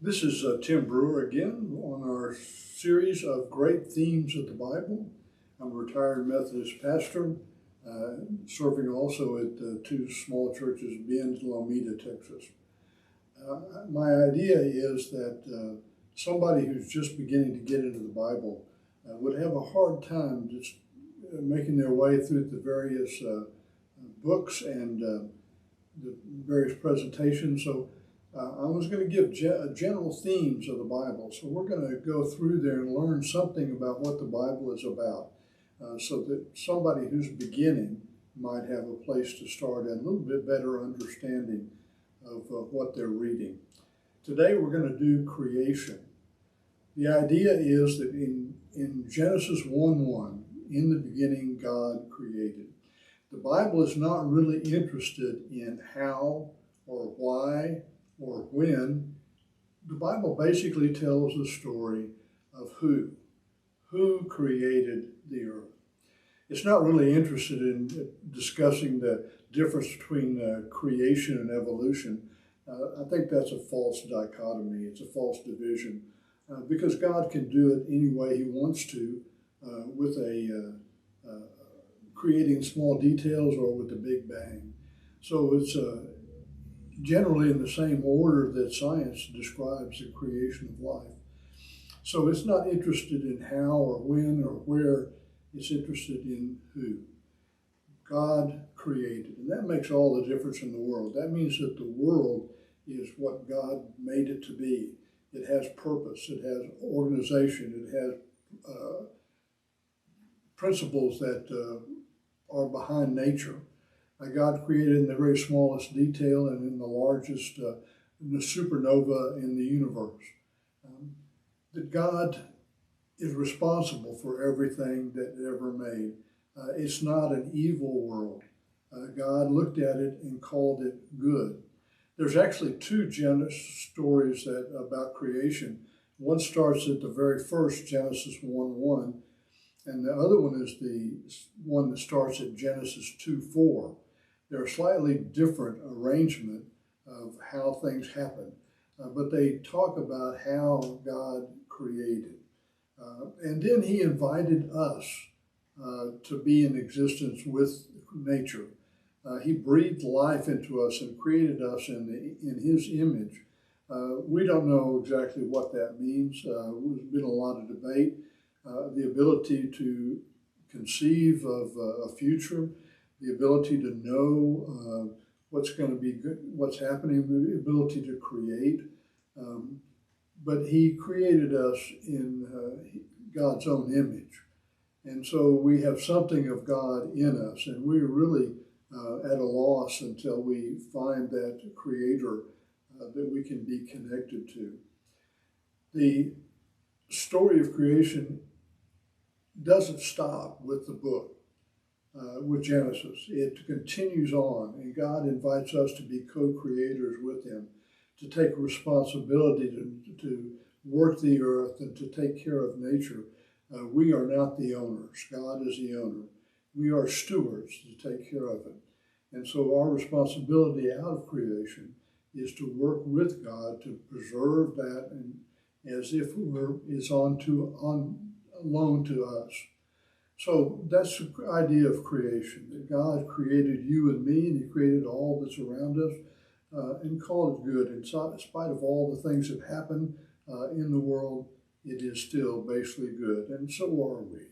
This is Tim Brewer again on our series of great themes of the Bible. I'm a retired Methodist pastor, serving also at two small churches, Bend and Lomita, Texas. My idea is that somebody who's just beginning to get into the Bible would have a hard time just making their way through the various books and the various presentations. So I was going to give general themes of the Bible. So we're going to go through there and learn something about what the Bible is about, so that somebody who's beginning might have a place to start and a little bit better understanding of what they're reading. Today we're going to do creation. The idea is that in Genesis 1:1, in the beginning God created. The Bible is not really interested in how or why or when. The Bible basically tells the story of who created the earth. It's not really interested in discussing the difference between creation and evolution. I think that's a false dichotomy. It's a false division because God can do it any way he wants to with creating small details or with the Big Bang. So it's generally in the same order that science describes the creation of life. So it's not interested in how or when or where, it's interested in who. God created, and that makes all the difference in the world. That means that the world is what God made it to be. It has purpose, it has organization, it has principles that are behind nature. God created in the very smallest detail and in the largest the supernova in the universe. That God is responsible for everything that it ever made. It's not an evil world. God looked at it and called it good. There's actually two Genesis stories about creation. One starts at the very first, Genesis 1:1, and the other one is the one that starts at Genesis 2:4. They're a slightly different arrangement of how things happen, but they talk about how God created. And then he invited us to be in existence with nature. He breathed life into us and created us in his image. We don't know exactly what that means. There's been a lot of debate. The ability to conceive of a future, the ability to know what's going to be good, what's happening, the ability to create. But he created us in God's own image. And so we have something of God in us, and we're really at a loss until we find that creator that we can be connected to. The story of creation doesn't stop with the book. With Genesis. It continues on, and God invites us to be co-creators with him, to take responsibility to work the earth and to take care of nature. We are not the owners. God is the owner. We are stewards to take care of it. And so our responsibility out of creation is to work with God to preserve that and as if it's on loan to us. So that's the idea of creation, that God created you and me, and he created all that's around us and called it good. In spite of all the things that happen in the world, it is still basically good, and so are we.